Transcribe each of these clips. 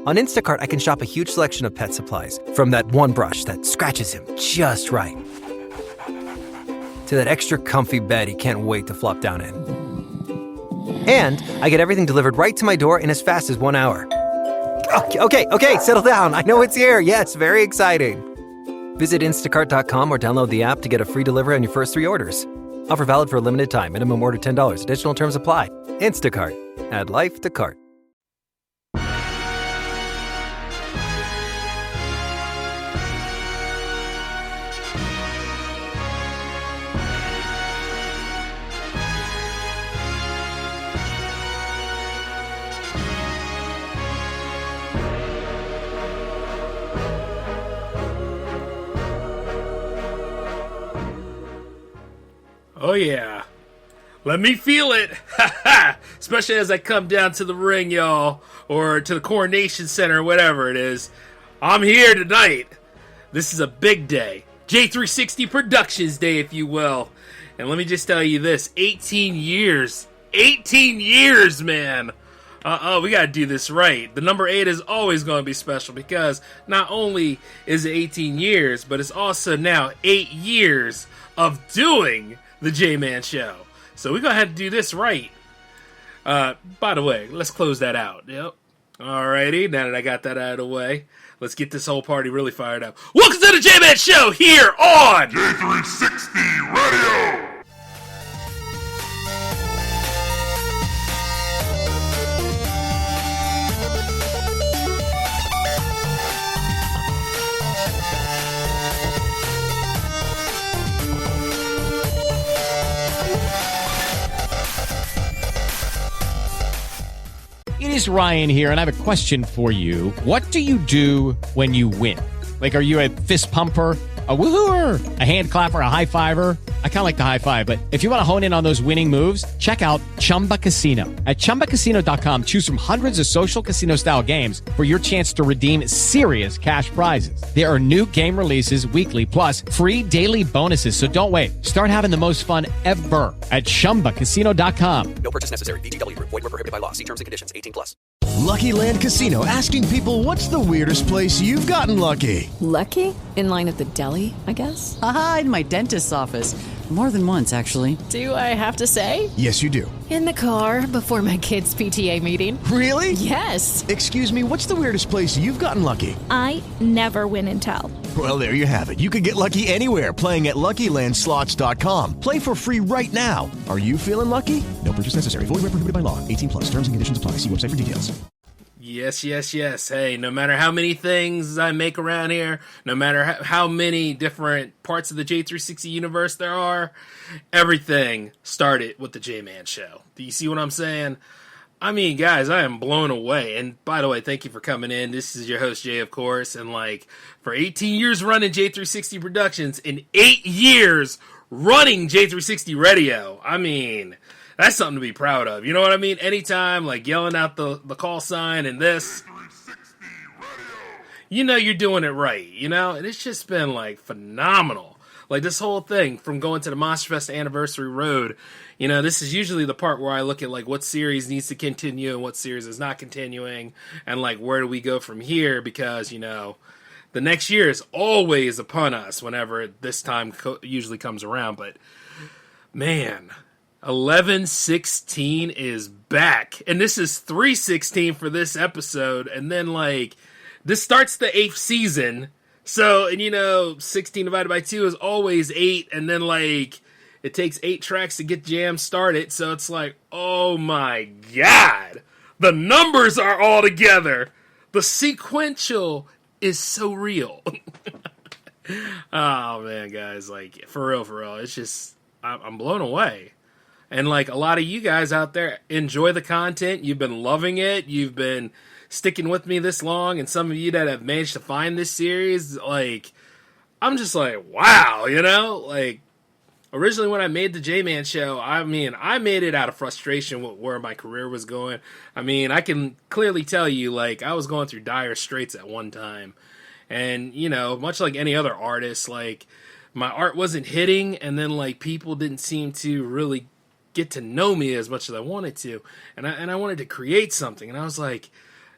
On Instacart, I can shop a huge selection of pet supplies, from that one brush that scratches him just right, to that extra comfy bed he can't wait to flop down in. And I get everything delivered right to my door in as fast as 1 hour. Okay, settle down. I know it's here. Yes, very exciting. Visit instacart.com or download the app to get a free delivery on your first 3 orders. Offer valid for a limited time. Minimum order $10. Additional terms apply. Instacart. Add life to cart. Oh yeah, let me feel it, especially as I come down to the ring, y'all, or to the Coronation Center, whatever it is. I'm here tonight. This is a big day, J360 Productions Day, if you will. And let me just tell you this, 18 years, man. We gotta do this right. The number 8 is always gonna be special because not only is it 18 years, but it's also now 8 years of doing the J-Man Show. So we're going to have to do this right. By the way, let's close that out. Yep. Alrighty, now that I got that out of the way, let's get this whole party really fired up. Welcome to the J-Man Show here on J360 Radio! It is Ryan here, and I have a question for you. What do you do when you win? Like, are you a fist pumper, a woohooer, a hand clapper, a high fiver? I kind of like the high five, but if you want to hone in on those winning moves, check out Chumba Casino. At ChumbaCasino.com, choose from hundreds of social casino-style games for your chance to redeem serious cash prizes. There are new game releases weekly, plus free daily bonuses, so don't wait. Start having the most fun ever at ChumbaCasino.com. No purchase necessary. VGW. Void where prohibited by law. See terms and conditions. 18+. Lucky Land Casino, asking people, what's the weirdest place you've gotten lucky? Lucky? In line at the deli, I guess? Aha, in my dentist's office. More than once, actually. Do I have to say? Yes, you do. In the car before my kids' PTA meeting. Really? Yes. Excuse me, what's the weirdest place you've gotten lucky? I never win and tell. Well, there you have it. You can get lucky anywhere, playing at LuckyLandSlots.com. Play for free right now. Are you feeling lucky? No purchase necessary. Void where prohibited by law. 18+. Terms and conditions apply. See website for details. Yes. Hey, no matter how many things I make around here, no matter how many different parts of the J360 universe there are, everything started with the J-Man Show. Do you see what I'm saying? I mean, guys, I am blown away. And by the way, thank you for coming in. This is your host, Jay, of course. And for 18 years running J360 Productions and 8 years running J360 Radio, I mean, that's something to be proud of. You know what I mean? Anytime, yelling out the call sign and this, you know you're doing it right, you know? And it's just been, phenomenal. This whole thing, from going to the Monsterfest Anniversary Road, you know, this is usually the part where I look at, what series needs to continue and what series is not continuing, and, where do we go from here? Because, you know, the next year is always upon us whenever this time usually comes around. But, man, 11/16 is back, and this is 3/16 for this episode, and then this starts the 8th season, so, and you know, 16 divided by 2 is always 8, and then it takes 8 tracks to get jam started, so it's oh my god, the numbers are all together, the sequential is so real. Oh man, guys, for real, it's just, I'm blown away. And a lot of you guys out there enjoy the content. You've been loving it. You've been sticking with me this long. And some of you that have managed to find this series, I'm just wow, you know? Originally when I made the J-Man Show, I mean, I made it out of frustration with where my career was going. I mean, I can clearly tell you, I was going through dire straits at one time. And, you know, much like any other artist, my art wasn't hitting. And then, people didn't seem to really get to know me as much as I wanted to, and I wanted to create something, and I was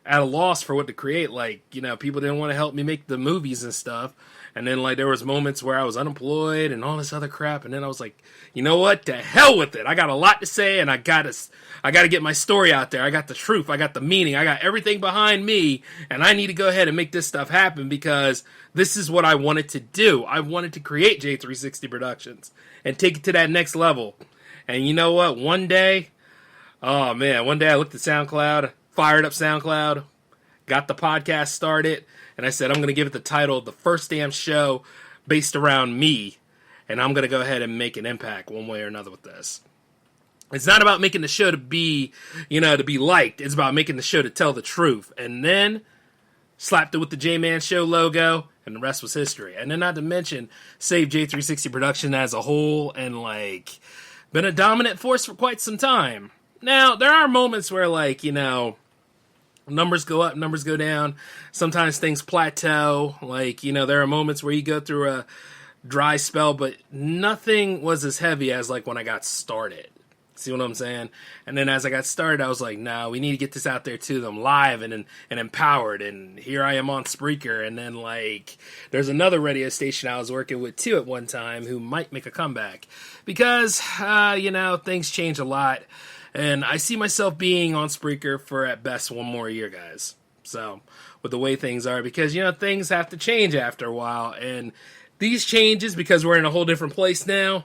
at a loss for what to create. Like, you know, people didn't want to help me make the movies and stuff. And then, like, there was moments where I was unemployed and all this other crap. And then I was like, you know what? To hell with it. I got a lot to say, and I got to get my story out there. I got the truth. I got the meaning. I got everything behind me. And I need to go ahead and make this stuff happen because this is what I wanted to do. I wanted to create J360 Productions and take it to that next level. And you know what? One day I looked at SoundCloud, fired up SoundCloud, got the podcast started, and I said, I'm going to give it the title, The First Damn Show, based around me, and I'm going to go ahead and make an impact one way or another with this. It's not about making the show to be, to be liked. It's about making the show to tell the truth. And then slapped it with the J-Man Show logo, and the rest was history. And then not to mention, save J360 Production as a whole, and, been a dominant force for quite some time. Now, there are moments where, numbers go up, numbers go down. Sometimes things plateau. There are moments where you go through a dry spell, but nothing was as heavy as, when I got started. See what I'm saying? And then as I got started, I was like, no, we need to get this out there to them live and empowered. And here I am on Spreaker. And then, there's another radio station I was working with, too, at one time who might make a comeback. Because, things change a lot. And I see myself being on Spreaker for, at best, one more year, guys. So, with the way things are. Because, things have to change after a while. And these changes, because we're in a whole different place now,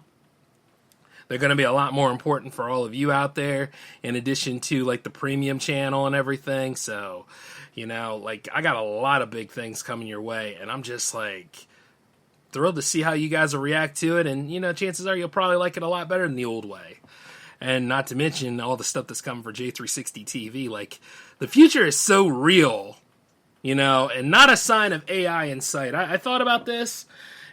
they're going to be a lot more important for all of you out there, in addition to, the premium channel and everything. So, I got a lot of big things coming your way. And I'm just, thrilled to see how you guys will react to it. And, chances are you'll probably like it a lot better than the old way. And not to mention all the stuff that's coming for J360 TV. The future is so real, and not a sign of AI in sight. I thought about this,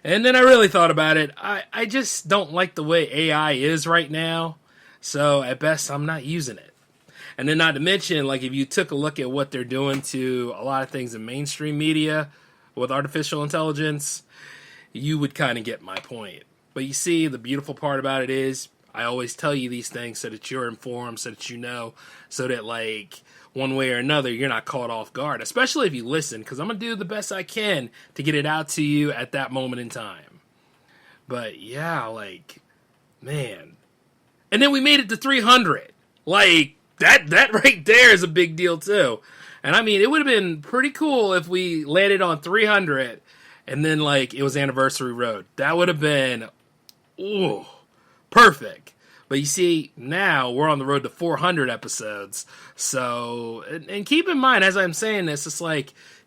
and then I really thought about it. I just don't like the way AI is right now. So at best, I'm not using it. And then not to mention, if you took a look at what they're doing to a lot of things in mainstream media with artificial intelligence, you would kind of get my point. But you see, the beautiful part about it is, I always tell you these things so that you're informed, so that you know, so that, one way or another, you're not caught off guard, especially if you listen, because I'm going to do the best I can to get it out to you at that moment in time. But, yeah, man. And then we made it to 300. That right there is a big deal, too. And, I mean, it would have been pretty cool if we landed on 300 and then, it was Anniversary Road. That would have been, perfect. But you see, now we're on the road to 400 episodes. So, and keep in mind, as I'm saying this, it's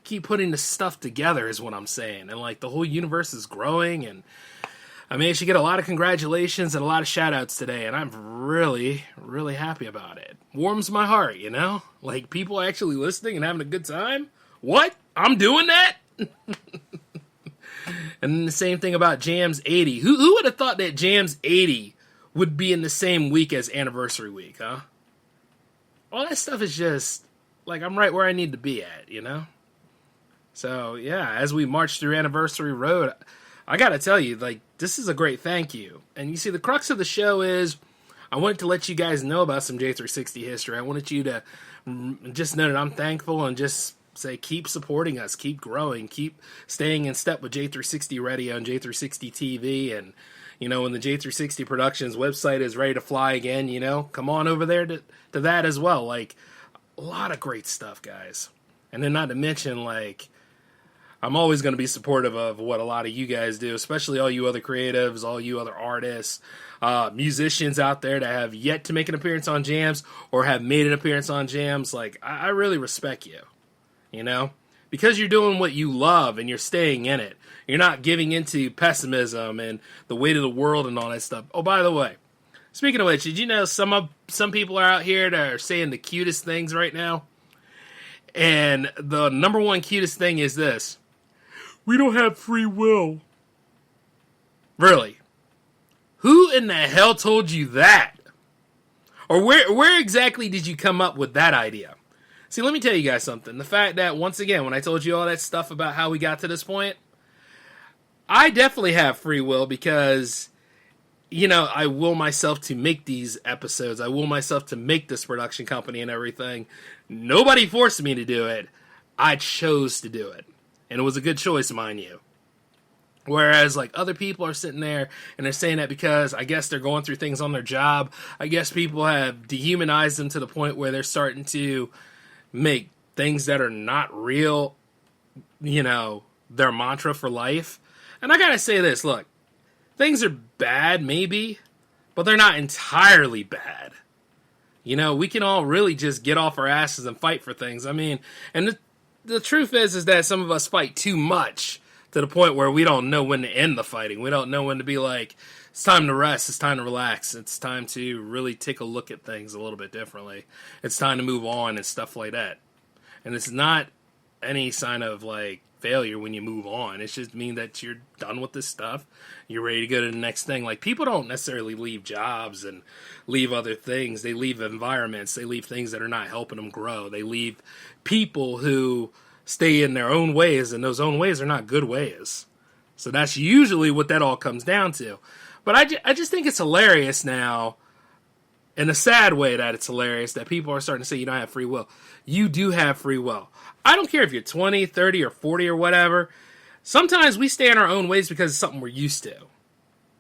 keep putting the stuff together is what I'm saying. And the whole universe is growing. And I managed to get a lot of congratulations and a lot of shout outs today. And I'm really, really happy about it. Warms my heart, people actually listening and having a good time. What? I'm doing that? And the same thing about Jams 80. Who would have thought that Jams 80 would be in the same week as Anniversary Week, huh? All that stuff is just, I'm right where I need to be at, So, yeah, as we march through Anniversary Road, I gotta tell you, this is a great thank you. And you see, the crux of the show is, I wanted to let you guys know about some J360 history. I wanted you to just know that I'm thankful and just say, keep supporting us, keep growing, keep staying in step with J360 Radio and J360 TV. And, when the J360 Productions website is ready to fly again, come on over there to that as well. A lot of great stuff, guys. And then not to mention, I'm always going to be supportive of what a lot of you guys do, especially all you other creatives, all you other artists, musicians out there that have yet to make an appearance on Jams or have made an appearance on Jams. I really respect you. Because you're doing what you love and you're staying in it. You're not giving into pessimism and the weight of the world and all that stuff. Oh, by the way, speaking of which, did you know some people are out here that are saying the cutest things right now? And the number one cutest thing is this: we don't have free will. Really? Who in the hell told you that? Or where exactly did you come up with that idea? See, let me tell you guys something. The fact that, once again, when I told you all that stuff about how we got to this point, I definitely have free will because, I will myself to make these episodes. I will myself to make this production company and everything. Nobody forced me to do it. I chose to do it. And it was a good choice, mind you. Whereas, like, other people are sitting there and they're saying that because I guess they're going through things on their job. I guess people have dehumanized them to the point where they're starting to make things that are not real, their mantra for life. And I gotta say this, look, things are bad, maybe, but they're not entirely bad. We can all really just get off our asses and fight for things. I mean, and the truth is that some of us fight too much to the point where we don't know when to end the fighting. We don't know when to be like, it's time to rest, it's time to relax, it's time to really take a look at things a little bit differently. It's time to move on and stuff like that. And it's not any sign of, like, failure when you move on. It just means that you're done with this stuff. You're ready to go to the next thing. Like, people don't necessarily leave jobs and leave other things. They leave environments. They leave things that are not helping them grow. They leave people who stay in their own ways, and those own ways are not good ways. So that's usually what that all comes down to. But I just think it's hilarious now, in a sad way that it's hilarious, that people are starting to say you don't have free will. You do have free will. I don't care if you're 20, 30, or 40 or whatever. Sometimes we stay in our own ways because it's something we're used to.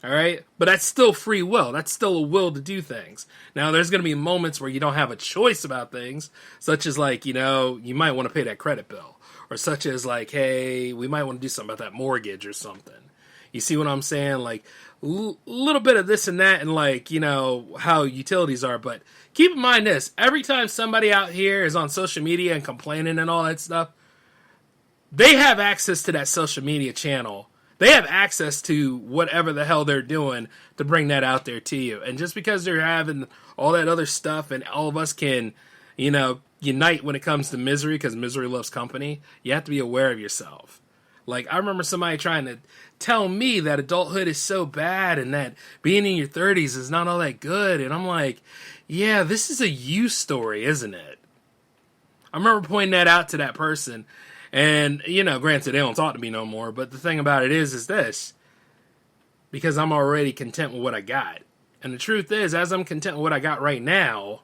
All right? But that's still free will. That's still a will to do things. Now, there's going to be moments where you don't have a choice about things, such as, like, you might want to pay that credit bill. Or such as, like, hey, we might want to do something about that mortgage or something. You see what I'm saying? Like, little bit of this and that, and, like, how utilities are. But keep in mind this. Every time somebody out here is on social media and complaining and all that stuff, they have access to that social media channel. They have access to whatever the hell they're doing to bring that out there to you. And just because they're having all that other stuff and all of us can, unite when it comes to misery, because misery loves company, you have to be aware of yourself. Like, I remember somebody trying to tell me that adulthood is so bad and that being in your 30s is not all that good. And I'm like, yeah, this is a you story, isn't it? I remember pointing that out to that person. And, granted, they don't talk to me no more. But the thing about it is this. Because I'm already content with what I got. And the truth is, as I'm content with what I got right now,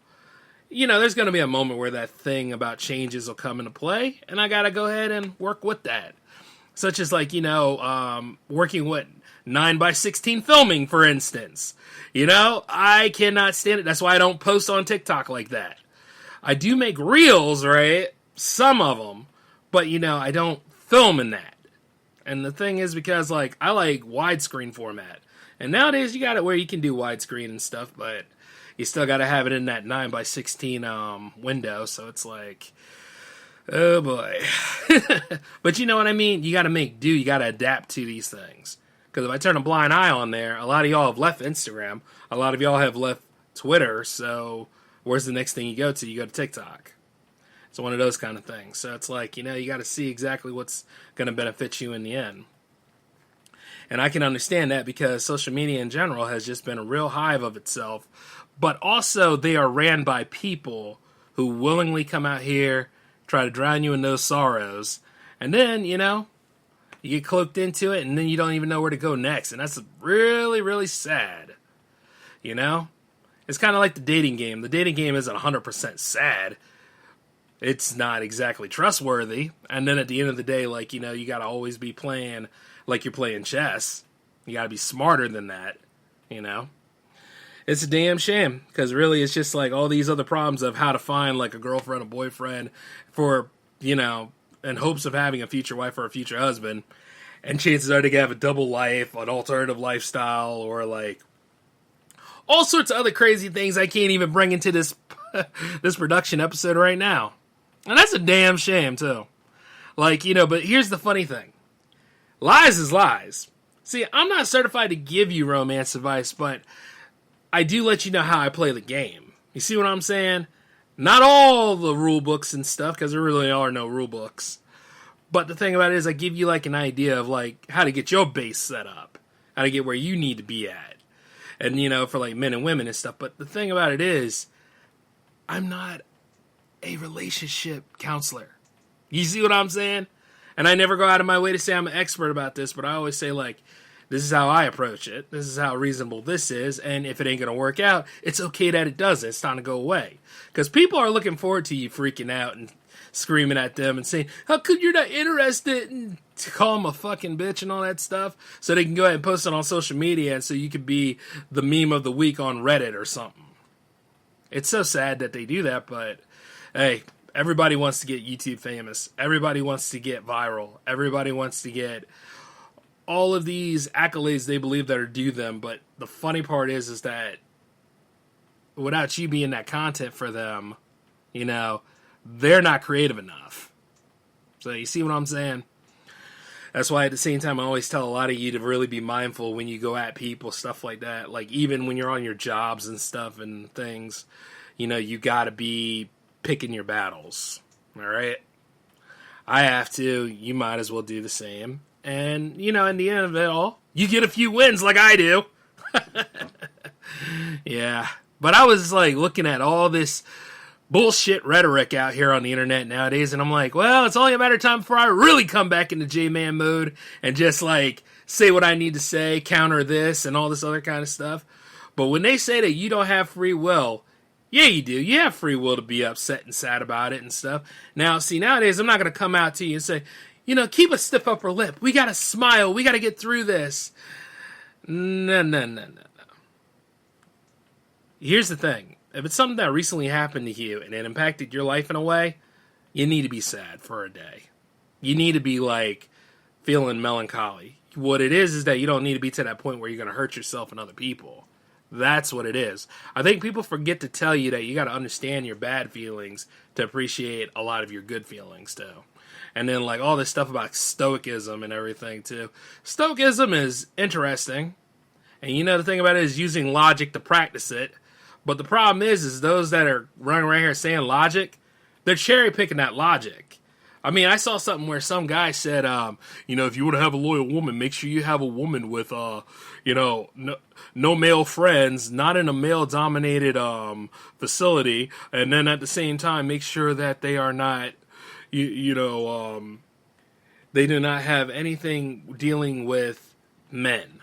there's going to be a moment where that thing about changes will come into play. And I got to go ahead and work with that. Such as, like, working with 9x16 filming, for instance. I cannot stand it. That's why I don't post on TikTok like that. I do make reels, right? Some of them. But, I don't film in that. And the thing is because, like, I like widescreen format. And nowadays you got it where you can do widescreen and stuff, but you still got to have it in that 9x16 window. So it's like, oh boy. But you know what I mean? You got to make do. You got to adapt to these things. Because if I turn a blind eye on there, a lot of y'all have left Instagram. A lot of y'all have left Twitter. So where's the next thing you go to? You go to TikTok. It's one of those kind of things. So it's like, you got to see exactly what's going to benefit you in the end. And I can understand that because social media in general has just been a real hive of itself. But also they are ran by people who willingly come out here, try to drown you in those sorrows. And then, you get cloaked into it and then you don't even know where to go next. And that's really, really sad. It's kind of like the dating game. The dating game isn't 100% sad. It's not exactly trustworthy. And then at the end of the day, like, you got to always be playing like you're playing chess. You got to be smarter than that, It's a damn shame because really it's just like all these other problems of how to find like a girlfriend, a boyfriend for, in hopes of having a future wife or a future husband. And chances are they have a double life, an alternative lifestyle, or like all sorts of other crazy things I can't even bring into this this production episode right now. And that's a damn shame, too. Like, but here's the funny thing. Lies is lies. See, I'm not certified to give you romance advice, but I do let you know how I play the game. You see what I'm saying? Not all the rule books and stuff, because there really are no rule books. But the thing about it is I give you, like, an idea of, like, how to get your base set up. How to get where you need to be at. And, for, like, men and women and stuff. But the thing about it is, I'm not a relationship counselor. You see what I'm saying? And I never go out of my way to say I'm an expert about this, but I always say, like, This is how I approach it. This is how reasonable this is. And if it ain't going to work out, it's okay that it doesn't. It's time to go away. Because people are looking forward to you freaking out and screaming at them and saying, how could you're not interested? And to call them a fucking bitch and all that stuff. So they can go ahead and post it on social media. And so you could be the meme of the week on Reddit or something. It's so sad that they do that. But hey, everybody wants to get YouTube famous. Everybody wants to get viral. Everybody wants to get all of these accolades they believe that are due them. But the funny part is that without you being that content for them, you know, they're not creative enough. So you see what I'm saying? That's why at the same time I always tell a lot of you to really be mindful when you go at people, stuff like that. Like even when you're on your jobs and stuff and things, you know, you got to be picking your battles. All right? I have to. You might as well do the same. And, you know, in the end of it all, you get a few wins like I do. Yeah. But I was, like, looking at all this bullshit rhetoric out here on the internet nowadays, and I'm like, well, it's only a matter of time before I really come back into J-Man mode and just, like, say what I need to say, counter this, and all this other kind of stuff. But when they say that you don't have free will, yeah, you do. You have free will to be upset and sad about it and stuff. Now, see, nowadays, I'm not going to come out to you and say, you know, keep a stiff upper lip. We got to smile. We got to get through this. No. Here's the thing. If it's something that recently happened to you and it impacted your life in a way, you need to be sad for a day. You need to be, like, feeling melancholy. What it is that you don't need to be to that point where you're going to hurt yourself and other people. That's what it is. I think people forget to tell you that you got to understand your bad feelings to appreciate a lot of your good feelings, too. And then, like, all this stuff about stoicism and everything, too. Stoicism is interesting. And you know, the thing about it is using logic to practice it. But the problem is those that are running around here saying logic, they're cherry-picking that logic. I mean, I saw something where some guy said, you know, if you want to have a loyal woman, make sure you have a woman with, you know, no male friends, not in a male-dominated facility. And then at the same time, make sure that they are not, you know, they do not have anything dealing with men.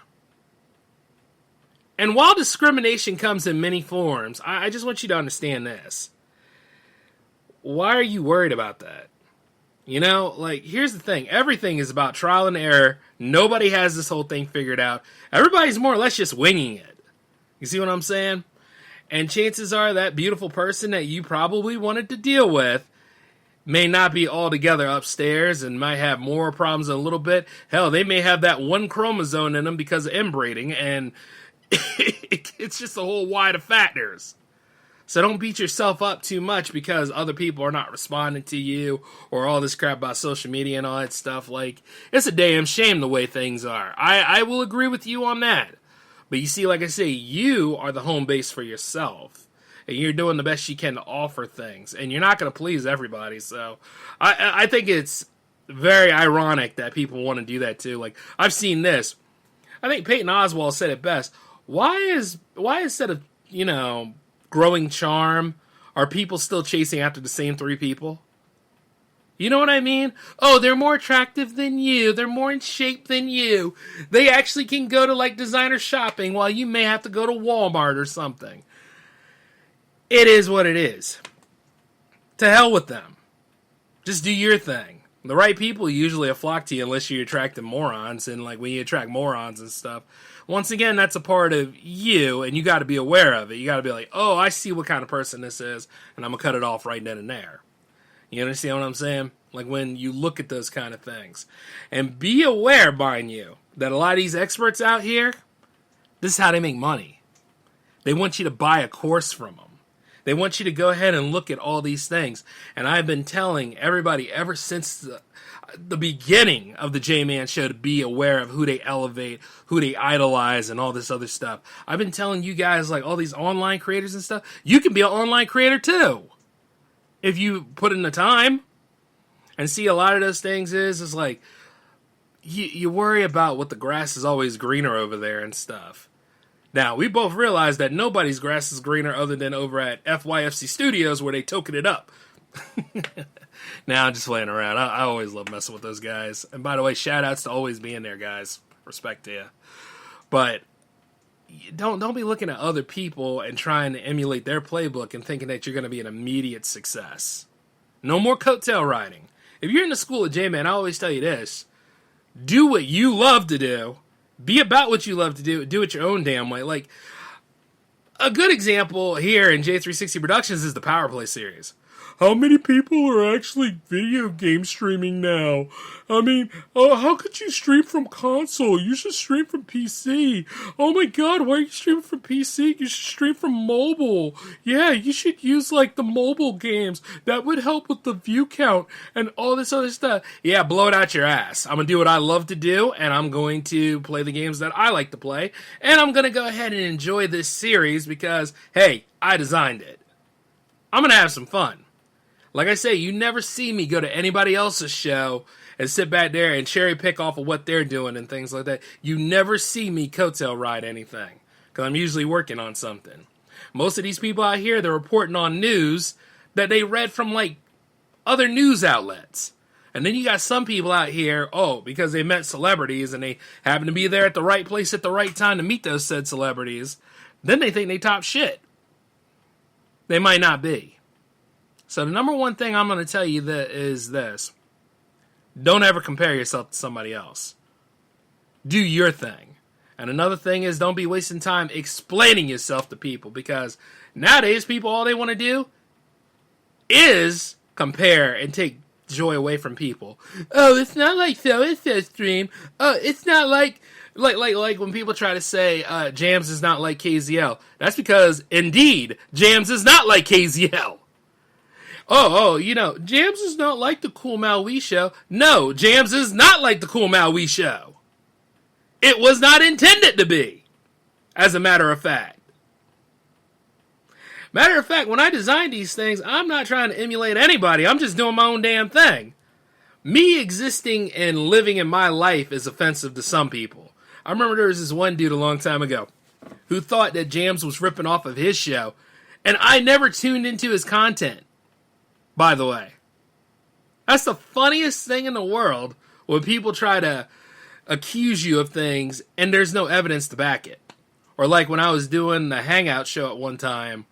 And while discrimination comes in many forms, I just want you to understand this. Why are you worried about that? You know, like, here's the thing. Everything is about trial and error. Nobody has this whole thing figured out. Everybody's more or less just winging it. You see what I'm saying? And chances are that beautiful person that you probably wanted to deal with may not be altogether upstairs and might have more problems a little bit. Hell, they may have that one chromosome in them because of inbreeding, and it's just a whole wide of factors. So don't beat yourself up too much because other people are not responding to you or all this crap about social media and all that stuff. Like, it's a damn shame the way things are. I will agree with you on that. But you see, like I say, you are the home base for yourself. And you're doing the best you can to offer things. And you're not going to please everybody. So I think it's very ironic that people want to do that too. Like, I've seen this. I think Peyton Oswalt said it best. Why instead of, you know, growing charm, are people still chasing after the same three people? You know what I mean? Oh, they're more attractive than you. They're more in shape than you. They actually can go to, like, designer shopping while you may have to go to Walmart or something. It is what it is. To hell with them. Just do your thing. The right people usually flock to you unless you attract morons. And, like, when you attract morons and stuff, once again, that's a part of you, and you got to be aware of it. You got to be like, oh, I see what kind of person this is, and I'm going to cut it off right then and there. You understand what I'm saying? Like, when you look at those kind of things. And be aware, mind you, that a lot of these experts out here, this is how they make money. They want you to buy a course from them. They want you to go ahead and look at all these things. And I've been telling everybody ever since the beginning of the J-Man Show to be aware of who they elevate, who they idolize, and all this other stuff. I've been telling you guys, like, all these online creators and stuff, you can be an online creator too. If you put in the time. And see, a lot of those things is like, you worry about what the grass is always greener over there and stuff. Now, we both realize that nobody's grass is greener other than over at FYFC Studios where they token it up. Now, I'm just playing around. I always love messing with those guys. And by the way, shout outs to always being there, guys. respect to you. But don't be looking at other people and trying to emulate their playbook and thinking that you're going to be an immediate success. No more coattail riding. If you're in the school of J-Man, I always tell you this. Do what you love to do. Be about what you love to do. Do it your own damn way. Like, a good example here in J360 Productions is the Power Play series. How many people are actually video game streaming now? I mean, how could you stream from console? You should stream from PC. Oh my god, why are you streaming from PC? You should stream from mobile. Yeah, you should use, like, the mobile games. That would help with the view count and all this other stuff. Yeah, blow it out your ass. I'm gonna do what I love to do, and I'm going to play the games that I like to play, and I'm gonna go ahead and enjoy this series because, hey, I designed it. I'm gonna have some fun. Like I say, you never see me go to anybody else's show and sit back there and cherry pick off of what they're doing and things like that. You never see me coattail ride anything because I'm usually working on something. Most of these people out here, they're reporting on news that they read from, like, other news outlets. And then you got some people out here, because they met celebrities and they happen to be there at the right place at the right time to meet those said celebrities, then they think they top shit. They might not be. So the number one thing I'm going to tell you is this. Don't ever compare yourself to somebody else. Do your thing. And another thing is don't be wasting time explaining yourself to people because nowadays people, all they want to do is compare and take joy away from people. Oh, it's not like so-and-so stream. Oh, it's not like when people try to say Jams is not like KZL. That's because, indeed, Jams is not like KZL. Jams is not like the Cool Maui show. No, Jams is not like the Cool Maui show. It was not intended to be, as a matter of fact. Matter of fact, when I design these things, I'm not trying to emulate anybody. I'm just doing my own damn thing. Me existing and living in my life is offensive to some people. I remember there was this one dude a long time ago who thought that Jams was ripping off of his show, and I never tuned into his content. By the way, that's the funniest thing in the world when people try to accuse you of things and there's no evidence to back it. Or like when I was doing the Hangout show at one time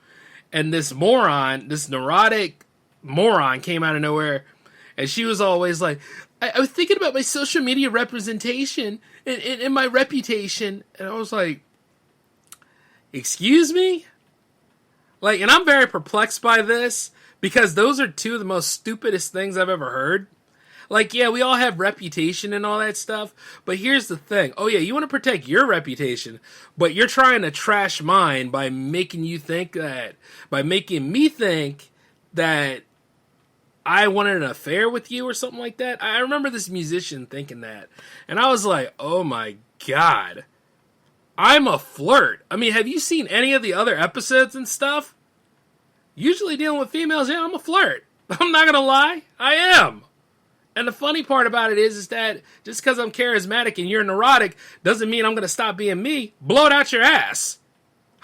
and this neurotic moron came out of nowhere and she was always like, I was thinking about my social media representation and my reputation. And I was like, excuse me? Like, and I'm very perplexed by this. Because those are two of the most stupidest things I've ever heard. Like, yeah, we all have reputation and all that stuff. But here's the thing. Oh, yeah, you want to protect your reputation. But you're trying to trash mine by making me think that I wanted an affair with you or something like that. I remember this musician thinking that. And I was like, oh, my God. I'm a flirt. I mean, have you seen any of the other episodes and stuff? Usually dealing with females, yeah, I'm a flirt. I'm not going to lie. I am. And the funny part about it is that just because I'm charismatic and you're neurotic doesn't mean I'm going to stop being me. Blow it out your ass.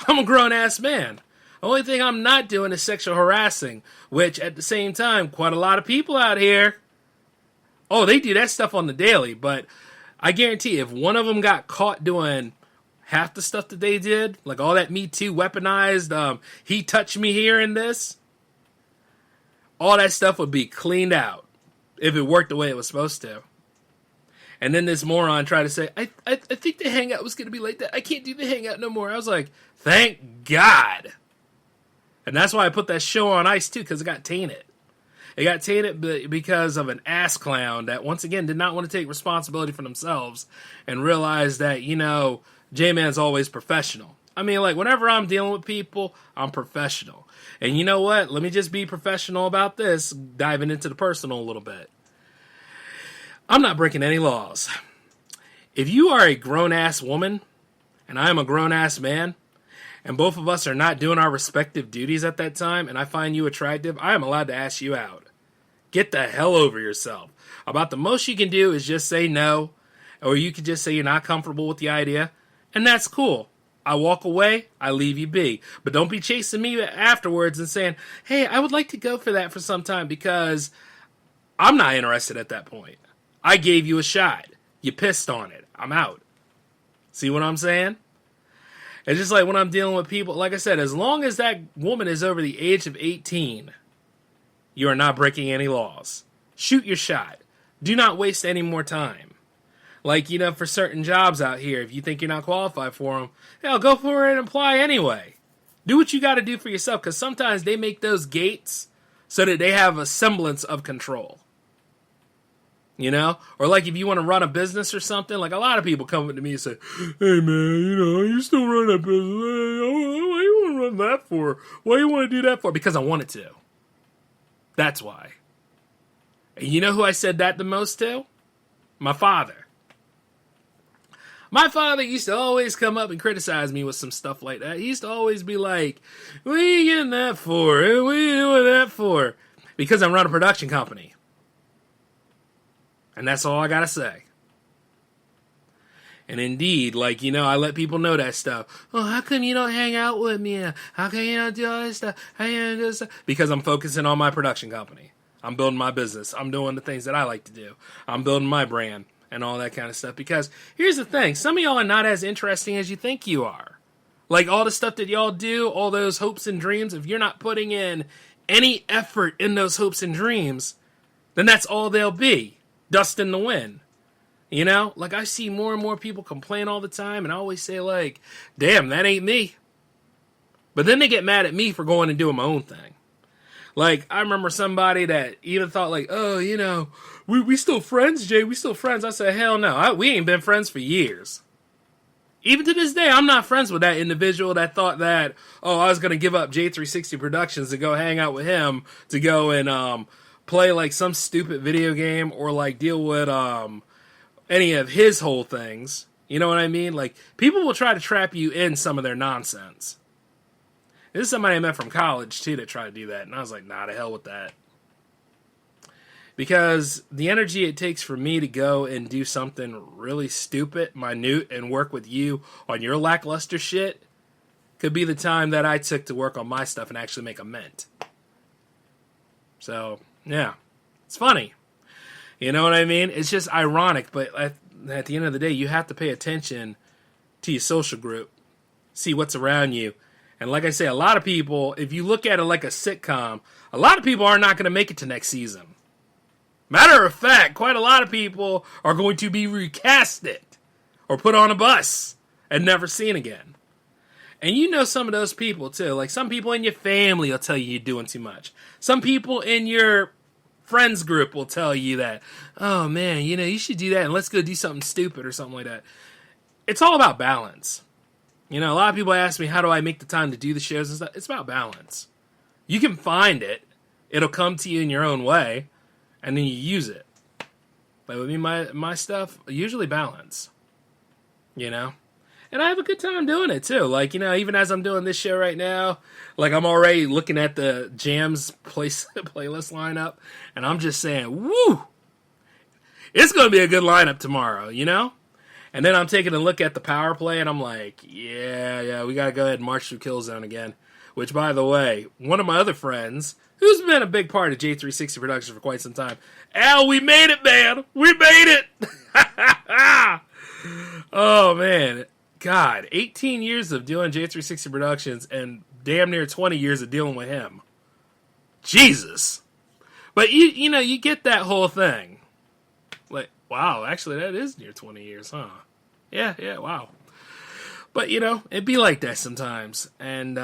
I'm a grown-ass man. The only thing I'm not doing is sexual harassing, which at the same time, quite a lot of people out here, they do that stuff on the daily. But I guarantee if one of them got caught doing half the stuff that they did, like all that Me Too weaponized, he touched me here and this, all that stuff would be cleaned out if it worked the way it was supposed to. And then this moron tried to say, I think the Hangout was going to be like that. I can't do the Hangout no more. I was like, thank God. And that's why I put that show on ice too, because it got tainted. It got tainted because of an ass clown that, once again, did not want to take responsibility for themselves and realize that, J-Man's always professional. I mean, like, whenever I'm dealing with people, I'm professional. And you know what? Let me just be professional about this, diving into the personal a little bit. I'm not breaking any laws. If you are a grown-ass woman, and I am a grown-ass man, and both of us are not doing our respective duties at that time, and I find you attractive, I am allowed to ask you out. Get the hell over yourself. About the most you can do is just say no, or you could just say you're not comfortable with the idea. And that's cool. I walk away, I leave you be. But don't be chasing me afterwards and saying, hey, I would like to go for that for some time, because I'm not interested at that point. I gave you a shot. You pissed on it. I'm out. See what I'm saying? It's just like when I'm dealing with people, like I said, as long as that woman is over the age of 18, you are not breaking any laws. Shoot your shot. Do not waste any more time. Like, for certain jobs out here, if you think you're not qualified for them, hell, go for it and apply anyway. Do what you got to do for yourself, because sometimes they make those gates so that they have a semblance of control. Or like if you want to run a business or something, like a lot of people come up to me and say, hey man, you still run that business. Why you want to run that for? Why you want to do that for? Because I wanted to. That's why. And you know who I said that the most to? My father. My father used to always come up and criticize me with some stuff like that. He used to always be like, what are you getting that for? What are you doing that for? Because I run a production company. And that's all I gotta say. And indeed, I let people know that stuff. Oh, how come you don't hang out with me? How come you don't do all this stuff? How you don't do this stuff? Because I'm focusing on my production company. I'm building my business. I'm doing the things that I like to do. I'm building my brand and all that kind of stuff. Because here's the thing. Some of y'all are not as interesting as you think you are. Like all the stuff that y'all do, all those hopes and dreams, if you're not putting in any effort in those hopes and dreams, then that's all they'll be. Dust in the wind. I see more and more people complain all the time, and I always say, damn, that ain't me. But then they get mad at me for going and doing my own thing. I remember somebody that even thought, oh, we still friends, Jay, we still friends. I said, hell no, we ain't been friends for years. Even to this day, I'm not friends with that individual that thought that, oh, I was going to give up J360 Productions to go hang out with him, to go and, play some stupid video game or deal with any of his whole things. You know what I mean? People will try to trap you in some of their nonsense. This is somebody I met from college too that tried to do that, and I was like, nah, to hell with that. Because the energy it takes for me to go and do something really stupid, minute, and work with you on your lackluster shit could be the time that I took to work on my stuff and actually make a mint. So, yeah, it's funny. You know what I mean? It's just ironic, but at the end of the day, you have to pay attention to your social group, see what's around you. And like I say, a lot of people, if you look at it like a sitcom, a lot of people are not going to make it to next season. Matter of fact, quite a lot of people are going to be recasted or put on a bus and never seen again. And some of those people too. Some people in your family will tell you you're doing too much. Some people in your friends group will tell you that, oh man, you should do that and let's go do something stupid or something like that. It's all about balance. A lot of people ask me, how do I make the time to do the shows and stuff? It's about balance. You can find it. It'll come to you in your own way, and then you use it. But with me, my stuff, usually balance. And I have a good time doing it, too. Even as I'm doing this show right now, I'm already looking at the Jams playlist lineup, and I'm just saying, woo! It's going to be a good lineup tomorrow, And then I'm taking a look at the power play, and I'm like, yeah, we got to go ahead and march through Killzone again. Which, by the way, one of my other friends, who's been a big part of J360 Productions for quite some time, Al, we made it, man! We made it! Oh, man. God, 18 years of doing J360 Productions and damn near 20 years of dealing with him. Jesus. But, you get that whole thing. Wow, actually, that is near 20 years, huh? Yeah, wow. But, it'd be like that sometimes. And,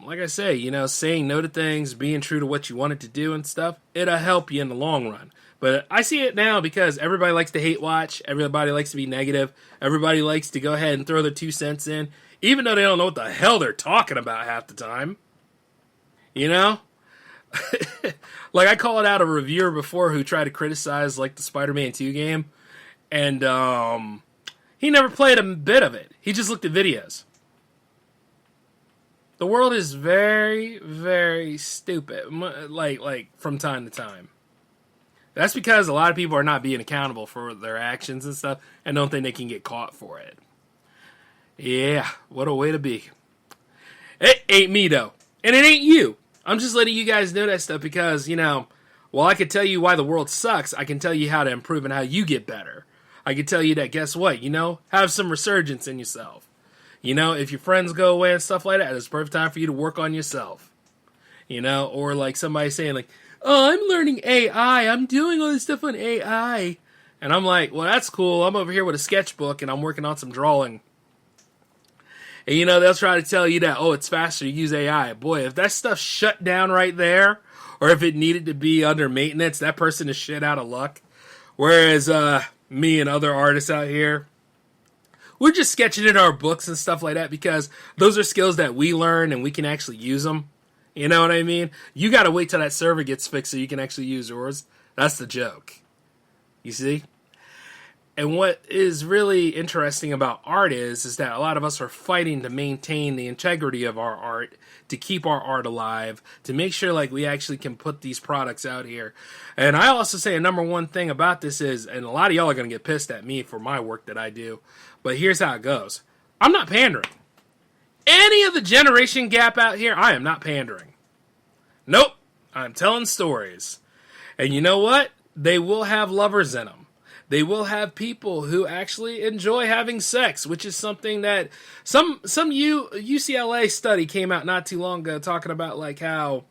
like I say, saying no to things, being true to what you wanted to do and stuff, it'll help you in the long run. But I see it now because everybody likes to hate watch. Everybody likes to be negative. Everybody likes to go ahead and throw their 2 cents in, even though they don't know what the hell they're talking about half the time. I called out a reviewer before who tried to criticize, the Spider-Man 2 game. And, he never played a bit of it. He just looked at videos. The world is very, very stupid, from time to time. That's because a lot of people are not being accountable for their actions and stuff and don't think they can get caught for it. Yeah, what a way to be. It ain't me, though. And it ain't you. I'm just letting you guys know that stuff because, while I could tell you why the world sucks, I can tell you how to improve and how you get better. I can tell you that, guess what? Have some resurgence in yourself. If your friends go away and stuff like that, it's the perfect time for you to work on yourself. Or like somebody saying like, oh, I'm learning AI. I'm doing all this stuff on AI. And I'm like, well, that's cool. I'm over here with a sketchbook and I'm working on some drawing. And, they'll try to tell you that, oh, it's faster to use AI. Boy, if that stuff shut down right there, or if it needed to be under maintenance, that person is shit out of luck. Whereas me and other artists out here, we're just sketching in our books and stuff like that because those are skills that we learn and we can actually use them. You know what I mean? You got to wait till that server gets fixed so you can actually use yours. That's the joke. You see? And what is really interesting about art is that a lot of us are fighting to maintain the integrity of our art, to keep our art alive, to make sure like we actually can put these products out here. And I also say a number one thing about this is, and a lot of y'all are going to get pissed at me for my work that I do, but here's how it goes. I'm not pandering. Any of the generation gap out here, I am not pandering. Nope. I'm telling stories. And you know what? They will have lovers in them. They will have people who actually enjoy having sex, which is something that some UCLA study came out not too long ago talking about like how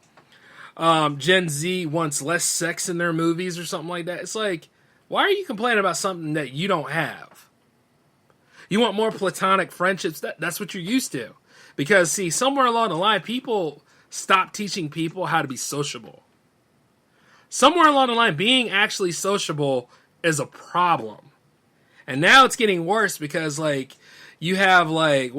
Gen Z wants less sex in their movies or something like that. It's like, why are you complaining about something that you don't have? You want more platonic friendships? That's what you're used to. Because, see, somewhere along the line, people stop teaching people how to be sociable. Somewhere along the line, being actually sociable is a problem. And now it's getting worse because, like, you have, like,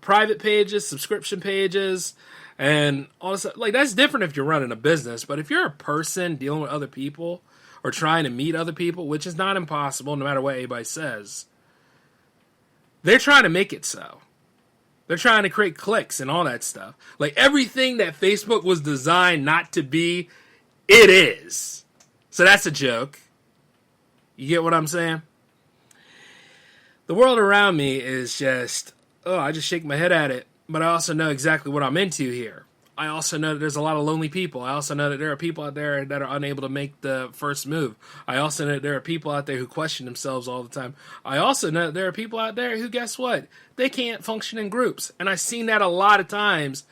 private pages, subscription pages, and all this. Like, that's different if you're running a business. But if you're a person dealing with other people or trying to meet other people, which is not impossible no matter what anybody says, they're trying to make it so. They're trying to create clicks and all that stuff. Like, everything that Facebook was designed not to be, it is. So that's a joke. You get what I'm saying? The world around me is just, I just shake my head at it. But I also know exactly what I'm into here. I also know that there's a lot of lonely people. I also know that there are people out there that are unable to make the first move. I also know that there are people out there who question themselves all the time. I also know that there are people out there who, guess what? They can't function in groups. And I've seen that a lot of times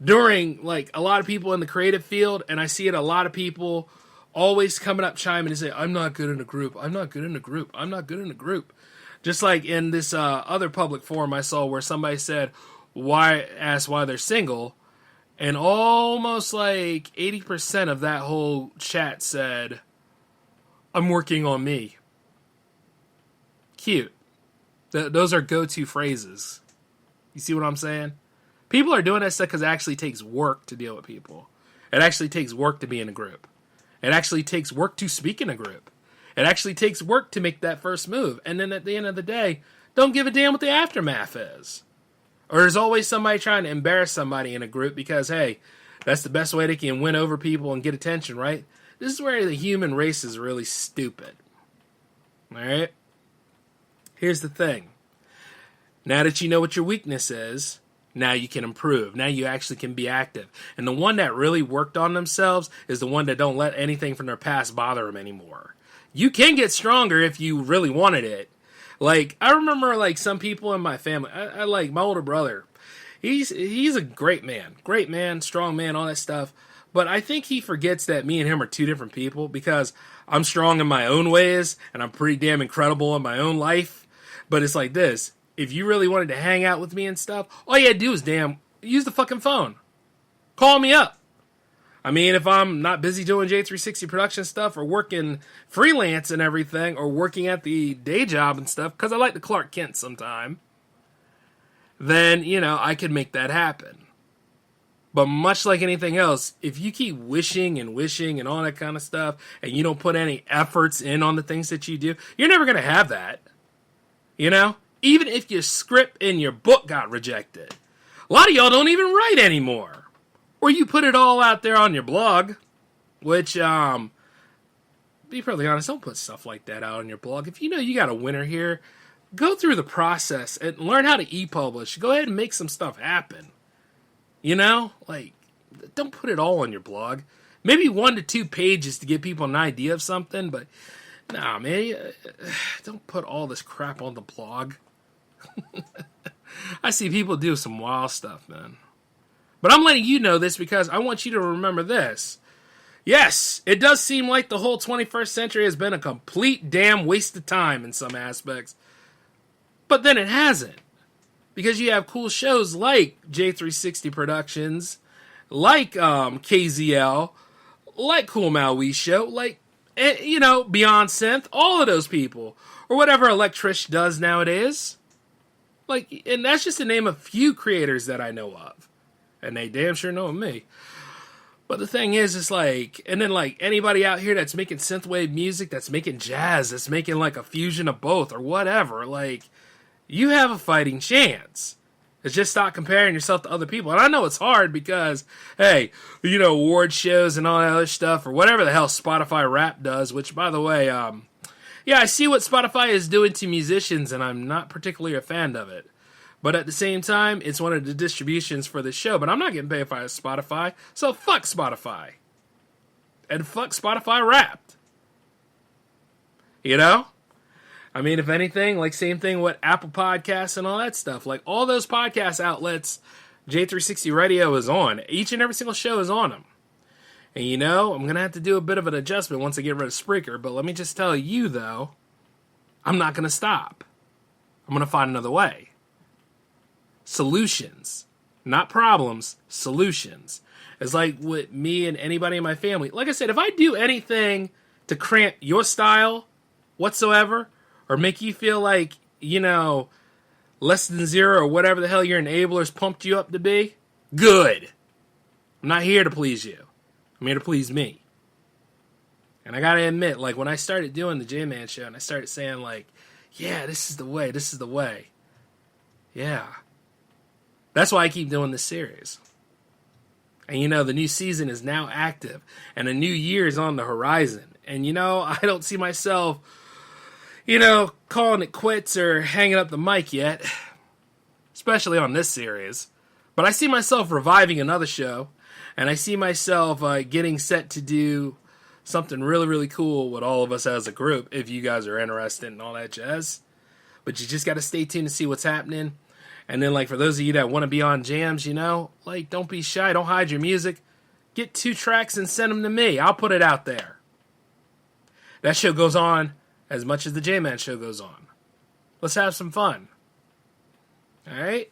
during, like, a lot of people in the creative field. And I see it a lot of people always coming up chiming and say, I'm not good in a group. I'm not good in a group. I'm not good in a group. Just like in this other public forum I saw where somebody said, asked why they're single. And almost like 80% of that whole chat said, I'm working on me. Cute. Those are go-to phrases. You see what I'm saying? People are doing that stuff because it actually takes work to deal with people. It actually takes work to be in a group. It actually takes work to speak in a group. It actually takes work to make that first move. And then at the end of the day, don't give a damn what the aftermath is. Or there's always somebody trying to embarrass somebody in a group because, hey, that's the best way they can win over people and get attention, right? This is where the human race is really stupid. All right? Here's the thing. Now that you know what your weakness is, now you can improve. Now you actually can be active. And the one that really worked on themselves is the one that don't let anything from their past bother them anymore. You can get stronger if you really wanted it. Like, I remember, like, some people in my family, I like my older brother. He's a great man, strong man, all that stuff. But I think he forgets that me and him are two different people because I'm strong in my own ways and I'm pretty damn incredible in my own life. But it's like this. If you really wanted to hang out with me and stuff, all you had to do is use the fucking phone. Call me up. I mean, if I'm not busy doing J360 production stuff or working freelance and everything or working at the day job and stuff, because I like the Clark Kent sometime, then, I could make that happen. But much like anything else, if you keep wishing and all that kind of stuff, and you don't put any efforts in on the things that you do, you're never going to have that. Even if your script in your book got rejected. A lot of y'all don't even write anymore. Or you put it all out there on your blog, which, be perfectly honest, don't put stuff like that out on your blog. If you know you got a winner here, go through the process and learn how to e-publish. Go ahead and make some stuff happen. Like, don't put it all on your blog. Maybe 1 to 2 pages to give people an idea of something, but Nah, man, don't put all this crap on the blog. I see people do some wild stuff, man. But I'm letting you know this because I want you to remember this. Yes, it does seem like the whole 21st century has been a complete damn waste of time in some aspects. But then it hasn't. Because you have cool shows like J360 Productions, like KZL, like Cool Maui Show, like, Beyond Synth, all of those people. Or whatever Electrish does nowadays. Like, and that's just to name a few creators that I know of. And they damn sure know of me. But the thing is, it's like, and then like anybody out here that's making synthwave music, that's making jazz, that's making like a fusion of both or whatever, like, you have a fighting chance. It's just stop comparing yourself to other people. And I know it's hard because, hey, award shows and all that other stuff, or whatever the hell Spotify Rap does, which, by the way, I see what Spotify is doing to musicians, and I'm not particularly a fan of it. But at the same time, it's one of the distributions for the show. But I'm not getting paid by Spotify, so fuck Spotify. And fuck Spotify Wrapped. I mean, if anything, like same thing with Apple Podcasts and all that stuff. Like all those podcast outlets, J360 Radio is on. Each and every single show is on them. And I'm going to have to do a bit of an adjustment once I get rid of Spreaker. But let me just tell you, though, I'm not going to stop. I'm going to find another way. Solutions. Not problems, solutions. It's like with me and anybody in my family. Like I said, if I do anything to cramp your style whatsoever, or make you feel like, less than zero, or whatever the hell your enablers pumped you up to be, good. I'm not here to please you. I'm here to please me. And I gotta admit, like, when I started doing the J-Man show, and I started saying, like, yeah, this is the way. Yeah. That's why I keep doing this series. And, the new season is now active, and a new year is on the horizon. And, I don't see myself, calling it quits or hanging up the mic yet, especially on this series. But I see myself reviving another show, and I see myself getting set to do something really, really cool with all of us as a group, if you guys are interested in all that jazz. But you just got to stay tuned to see what's happening. And then, like, for those of you that want to be on jams, like, don't be shy. Don't hide your music. Get 2 tracks and send them to me. I'll put it out there. That show goes on as much as the J-Man show goes on. Let's have some fun. All right?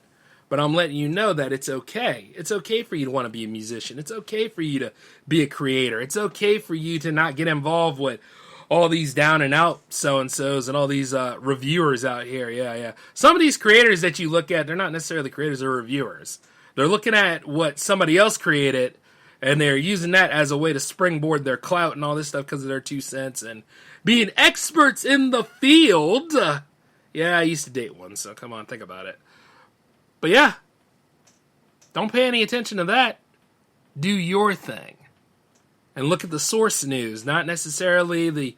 But I'm letting you know that it's okay. It's okay for you to want to be a musician. It's okay for you to be a creator. It's okay for you to not get involved with all these down and out so-and-sos and all these reviewers out here. Yeah. Some of these creators that you look at, they're not necessarily creators or reviewers. They're looking at what somebody else created, and they're using that as a way to springboard their clout and all this stuff because of their 2 cents and being experts in the field. Yeah, I used to date one, so come on, think about it. But yeah, don't pay any attention to that. Do your thing. And look at the source news, not necessarily the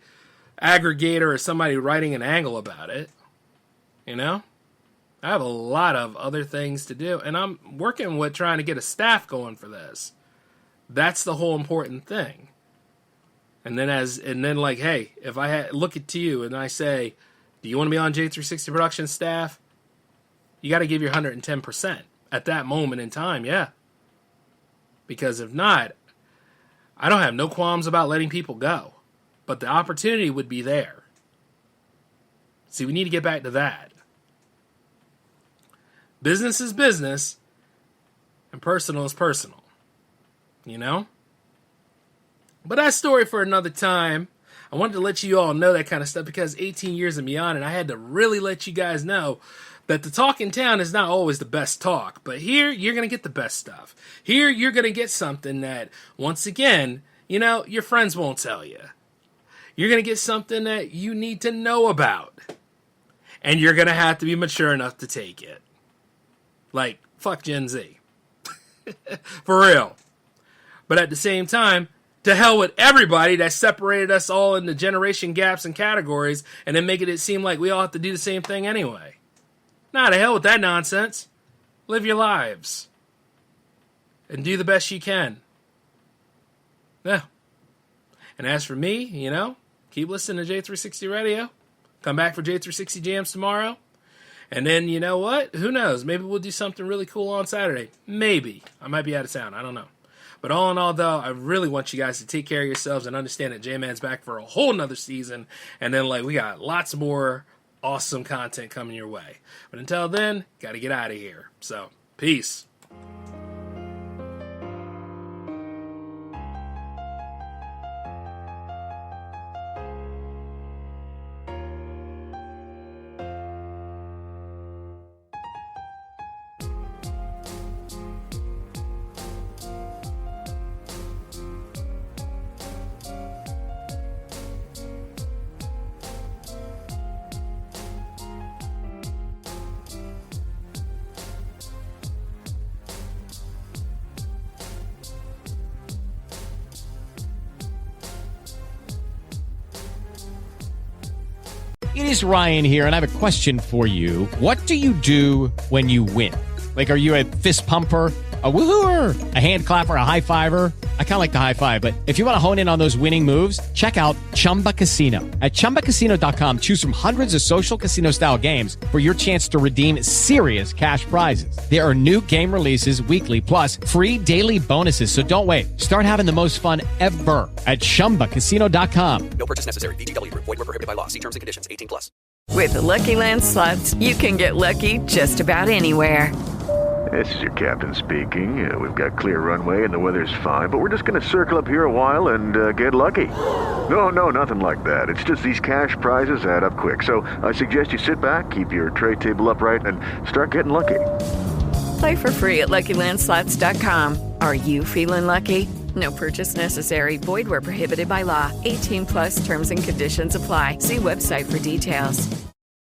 aggregator or somebody writing an angle about it. I have a lot of other things to do, and I'm working with trying to get a staff going for this. That's the whole important thing. And then hey, if I look at you and I say, do you want to be on J360 production staff? You got to give your 110% at that moment in time, yeah. Because if not, I don't have no qualms about letting people go. But the opportunity would be there. See, we need to get back to that. Business is business, and personal is personal. But that's a story for another time. I wanted to let you all know that kind of stuff because 18 years and beyond, and I had to really let you guys know that the talk in town is not always the best talk. But here, you're going to get the best stuff. Here, you're going to get something that, once again, your friends won't tell you. You're going to get something that you need to know about. And you're going to have to be mature enough to take it. Like, fuck Gen Z. For real. But at the same time, to hell with everybody that separated us all into generation gaps and categories and then making it seem like we all have to do the same thing anyway. Nah, to hell with that nonsense. Live your lives. And do the best you can. Yeah. And as for me, keep listening to J360 Radio. Come back for J360 Jams tomorrow. And then, you know what? Who knows? Maybe we'll do something really cool on Saturday. Maybe. I might be out of town. I don't know. But all in all, though, I really want you guys to take care of yourselves and understand that J-Man's back for a whole nother season. And then, we got lots more awesome content coming your way. But until then, got to get out of here. So, peace. It is Ryan here, and I have a question for you. What do you do when you win? Like, are you a fist pumper, a woohooer, a hand clapper, a high fiver? I kind of like the high five, but if you want to hone in on those winning moves, check out Chumba Casino. At ChumbaCasino.com, choose from hundreds of social casino-style games for your chance to redeem serious cash prizes. There are new game releases weekly, plus free daily bonuses. So don't wait. Start having the most fun ever at ChumbaCasino.com. No purchase necessary. VGW. Void were prohibited by law. See terms and conditions. 18+. With the Lucky Land Slots, you can get lucky just about anywhere. This is your captain speaking. We've got clear runway and the weather's fine, but we're just going to circle up here a while and get lucky. No, nothing like that. It's just these cash prizes add up quick. So I suggest you sit back, keep your tray table upright, and start getting lucky. Play for free at LuckyLandSlots.com. Are you feeling lucky? No purchase necessary. Void where prohibited by law. 18+ terms and conditions apply. See website for details.